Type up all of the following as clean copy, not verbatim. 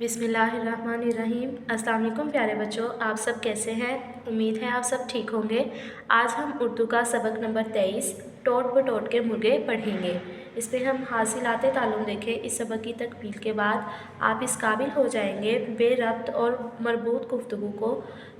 बिस्मिल्लाहिर्रहमानिर्रहीम। अस्सलाम वालेकुम प्यारे बच्चों, आप सब कैसे हैं? उम्मीद है आप सब ठीक होंगे। आज हम उर्दू का सबक नंबर 23 टोट बटोट के मुर्गे पढ़ेंगे। इसमें हम हासिलाते ताल्लुम देखें। इस सबक की तकमील के बाद आप इस काबिल हो जाएंगे बेरब्त और मरबूत गुफ्तगू को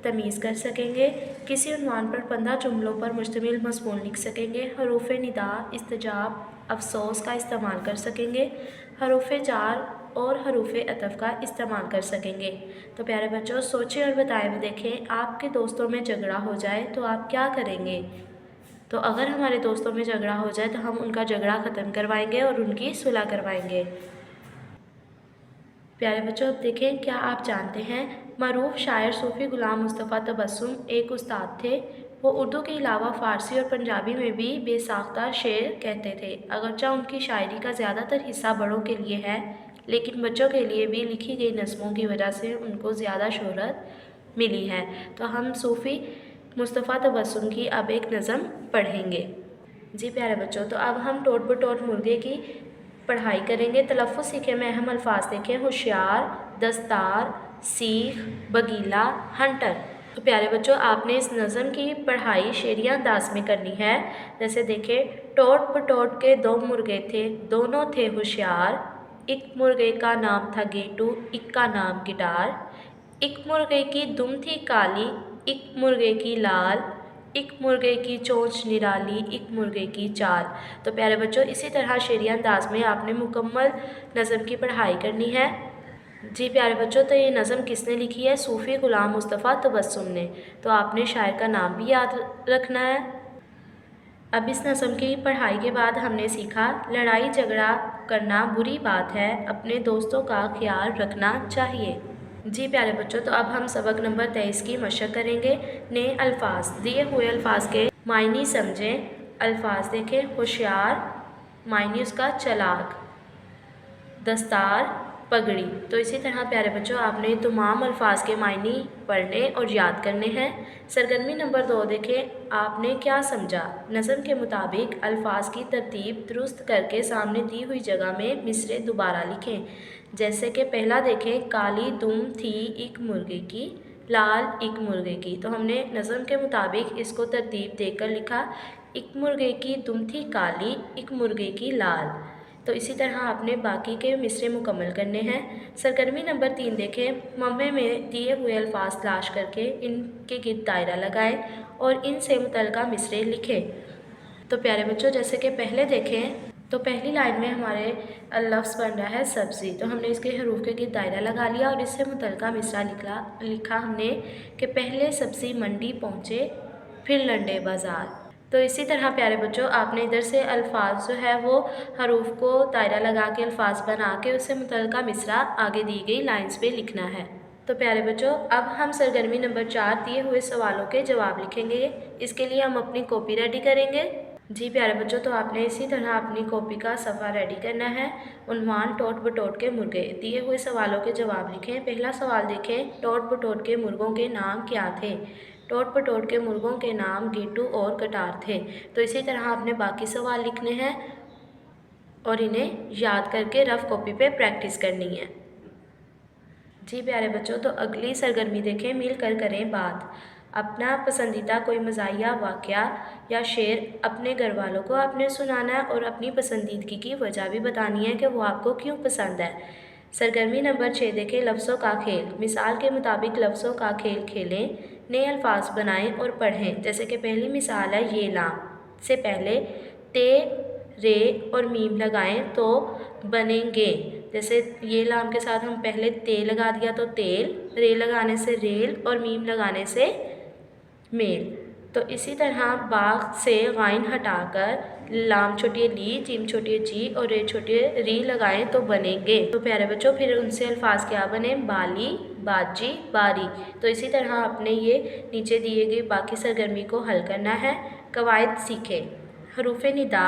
तमीज़ कर सकेंगे। किसी उन्वान पर 15 जुमलों पर मुश्तमिल मज़मून लिख सकेंगे। हरूफ निदा, इस्तजाब, अफसोस का इस्तेमाल कर सकेंगे। हरूफ जार और हरूफ अतफ़ का इस्तेमाल कर सकेंगे। तो प्यारे बच्चों, सोचें और बताएं में देखें, आपके दोस्तों में झगड़ा हो जाए तो आप क्या करेंगे? तो अगर हमारे दोस्तों में झगड़ा हो जाए तो हम उनका झगड़ा ख़त्म करवाएंगे और उनकी सुलह करवाएंगे। प्यारे बच्चों, अब देखें, क्या आप जानते हैं मरूफ शायर सूफ़ी ग़ुलाम मुस्तफ़ा तबस्सुम एक उस्ताद थे। वो उर्दू के अलावा फ़ारसी और पंजाबी में भी बेसाख्ता शेर कहते थे। अगरचा उनकी शायरी का ज़्यादातर हिस्सा बड़ों के लिए है, लेकिन बच्चों के लिए भी लिखी गई नज़मों की वजह से उनको ज़्यादा शोहरत मिली है। तो हम सूफ़ी मुस्तफ़ा तबस्सुम की अब एक नज़म पढ़ेंगे। जी प्यारे बच्चों, तो अब हम टोट बटोट मुर्गे की पढ़ाई करेंगे। तलफ़्फ़ुज़ सीखे में अहम अल्फाज देखें। होशियार, दस्तार, सीख, बगीला, हंटर। तो प्यारे बच्चों, आपने इस नज़म की पढ़ाई शेरिया अंदाज में करनी है। जैसे देखें, टोट बटोट के दो मुर्गे थे, दोनों थे होशियार। एक मुर्गे का नाम था गेटू, एक का नाम गिटार। एक मुर्गे की दुम थी काली, एक मुर्गे की लाल। एक मुर्गे की चोंच निराली, एक मुर्गे की चाल। तो प्यारे बच्चों, इसी तरह शेरिया अंदाज में आपने मुकम्मल नज़म की पढ़ाई करनी है। जी प्यारे बच्चों, तो ये नज़म किसने लिखी है? सूफ़ी ग़ुलाम मुस्तफ़ा तबस्सुम ने। तो आपने शायर का नाम भी याद रखना है। अब इस नज़म की पढ़ाई के बाद हमने सीखा, लड़ाई झगड़ा करना बुरी बात है, अपने दोस्तों का ख्याल रखना चाहिए। जी प्यारे बच्चों, तो अब हम सबक नंबर 23 की मशक करेंगे। नए अल्फाज, दिए हुए अल्फाज के मायने समझें। अल्फाज देखें। होशियार, मायने उसका चालाक। दस्तार, पगड़ी। तो इसी तरह प्यारे बच्चों, आपने तमाम अल्फाज के मायने पढ़ने और याद करने हैं। सरगर्मी नंबर 2 देखें, आपने क्या समझा? नज़म के मुताबिक अल्फाज की तरतीब दुरुस्त करके सामने दी हुई जगह में मिसरे दोबारा लिखें। जैसे कि पहला देखें, काली दुम थी एक मुर्गे की, लाल एक मुर्गे की। तो हमने नज़म के मुताबिक इसको तरतीब देकर लिखा, एक मुर्गे की दुम थी काली, एक मुर्गे की लाल। तो इसी तरह आपने बाकी के मिसरे मुकम्मल करने हैं। सरगर्मी नंबर 3 देखें, मम्मे में दिए हुए अल्फाज तलाश करके इनके गिर्द दायरा लगाएं और इनसे मुतल्लिका मिसरे लिखें। तो प्यारे बच्चों, जैसे कि पहले देखें, तो पहली लाइन में हमारे लफ्ज़ बन रहा है सब्ज़ी। तो हमने इसके हरूफ के गिर्द दायरा लगा लिया और इससे मुतल्लिका मिसरा लिखा हमने कि पहले सब्ज़ी मंडी पहुँचे, फिर लंडे बाज़ार। तो इसी तरह प्यारे बच्चों, आपने इधर से अल्फाज जो है वो हरूफ को दायरा लगा के अल्फाज बना के उससे मुतल्लिका मिसरा आगे दी गई लाइंस पे लिखना है। तो प्यारे बच्चों, अब हम सरगर्मी नंबर 4 दिए हुए सवालों के जवाब लिखेंगे। इसके लिए हम अपनी कॉपी रेडी करेंगे। जी प्यारे बच्चों, तो आपने इसी तरह अपनी कॉपी का सफ़ा रेडी करना है। उन्वान, टोट बटोट के मुर्गे। दिए हुए सवालों के जवाब लिखें। पहला सवाल देखें, टोट बटोट के मुर्गों के नाम क्या थे? टोट बटोट के मुर्गों के नाम गेटू और कटार थे। तो इसी तरह आपने बाकी सवाल लिखने हैं और इन्हें याद करके रफ कॉपी पे प्रैक्टिस करनी है। जी प्यारे बच्चों, तो अगली सरगर्मी देखें, मिल कर करें बात। अपना पसंदीदा कोई मज़ाहिया वाक़या या शेर अपने घर वालों को आपने सुनाना है और अपनी पसंदीदगी की वजह भी बतानी है कि वो आपको क्यों पसंद है। सरगर्मी नंबर 6 देखें, लफ्ज़ों का खेल। मिसाल के मुताबिक लफ्ज़ों का खेल खेलें, नए अल्फाज बनाएं और पढ़ें। जैसे कि पहली मिसाल है, ये लाम से पहले ते, रे और मीम लगाएं तो बनेंगे। जैसे ये लाम के साथ हम पहले ते लगा दिया तो तेल, रे लगाने से रेल और मीम लगाने से मेल। तो इसी तरह बाग से गाइन हटाकर लाम छोटी ली, जीम छोटी जी और रे छोटी री लगाएं तो बनेंगे। तो प्यारे बच्चों, फिर उनसे अल्फाज क्या बने? बाली, बाजी, बारी। तो इसी तरह आपने ये नीचे दिए गए बाकी सरगर्मी को हल करना है। कवायद सीखें। हरूफ निदा,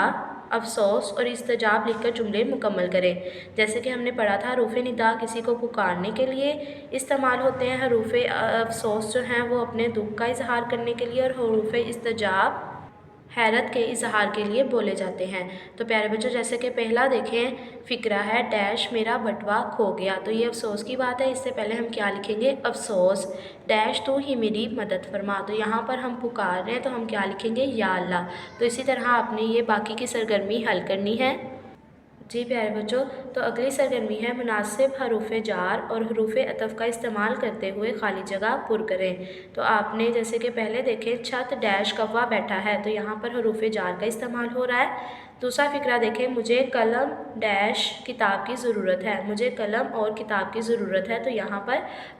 अफसोस और इस्तजाब लिखकर जुमले मुकम्मल करें। जैसे कि हमने पढ़ा था, हरूफ निदा किसी को पुकारने के लिए इस्तेमाल होते हैं। हरूफ अफसोस जो हैं वो अपने दुख का इजहार करने के लिए, और हरूफ इस्तजाब حیرت کے اظہار کے لیے بولے جاتے ہیں۔ تو پیارے بچوں جیسے کہ پہلا دیکھیں فقرہ ہے ڈیش میرا بٹوا کھو گیا، تو یہ افسوس کی بات ہے۔ اس سے پہلے ہم کیا لکھیں گے؟ افسوس ڈیش تو ہی میری مدد فرما، تو یہاں پر ہم پکار رہے ہیں تو ہم کیا لکھیں گے؟ یا اللہ۔ تو اسی طرح آپ نے یہ باقی کی سرگرمی حل کرنی ہے۔ جی پیارے بچوں، تو اگلی سرگرمی ہے مناسب حروف جار اور حروف عطف کا استعمال کرتے ہوئے خالی جگہ پر کریں۔ تو آپ نے جیسے کہ پہلے دیکھیں چھت ڈیش کوا بیٹھا ہے، تو یہاں پر حروف جار کا استعمال ہو رہا ہے۔ دوسرا فقرہ دیکھیں مجھے قلم ڈیش کتاب کی ضرورت ہے، مجھے قلم اور کتاب کی ضرورت ہے، تو یہاں پر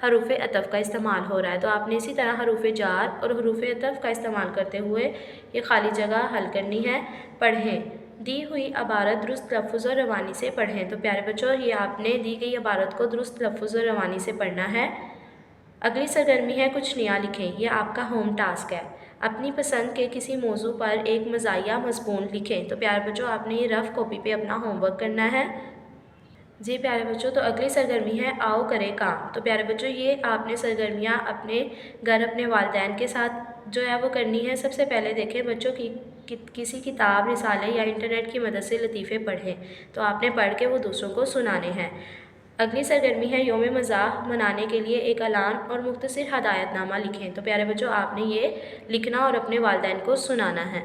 حروف عطف کا استعمال ہو رہا ہے۔ تو آپ نے اسی طرح حروف جار اور حروف عطف کا استعمال کرتے ہوئے یہ خالی جگہ حل کرنی ہے۔ پڑھیں دی ہوئی عبارت درست لفظ اور روانی سے پڑھیں۔ تو پیارے بچوں یہ آپ نے دی گئی عبارت کو درست لفظ اور روانی سے پڑھنا ہے۔ اگلی سرگرمی ہے کچھ نیا لکھیں، یہ آپ کا ہوم ٹاسک ہے۔ اپنی پسند کے کسی موضوع پر ایک مزاحیہ مضمون لکھیں۔ تو پیارے بچوں آپ نے یہ رف کاپی پہ اپنا ہوم ورک کرنا ہے۔ جی پیارے بچوں، تو اگلی سرگرمی ہے آؤ کریں کام۔ تو پیارے بچوں یہ آپ نے سرگرمیاں اپنے گھر اپنے والدین کے ساتھ جو ہے وہ کرنی ہے۔ سب سے پہلے دیکھیں بچوں کی کسی کتاب رسالے یا انٹرنیٹ کی مدد سے لطیفے پڑھیں، تو آپ نے پڑھ کے وہ دوسروں کو سنانے ہیں۔ اگلی سرگرمی ہے یوم مزاح منانے کے لیے ایک اعلان اور مختصر ہدایت نامہ لکھیں۔ تو پیارے بچوں آپ نے یہ لکھنا اور اپنے والدین کو سنانا ہے۔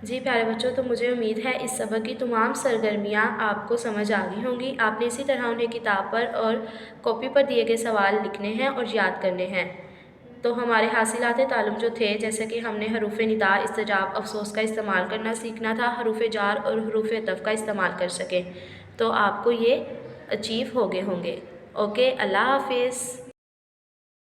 جی پیارے بچوں، تو مجھے امید ہے اس سبق کی تمام سرگرمیاں آپ کو سمجھ آ گئی ہوں گی۔ آپ نے اسی طرح انہیں کتاب پر اور کاپی پر دیے گئے سوال لکھنے ہیں اور یاد کرنے ہیں۔ تو ہمارے حاصلات تعلم جو تھے جیسے کہ ہم نے حروف ندا استجاب افسوس کا استعمال کرنا سیکھنا تھا، حروف جار اور حروف عطف کا استعمال کر سکیں، تو آپ کو یہ اچیو ہو گئے ہوں گے۔ اوکے، اللہ حافظ۔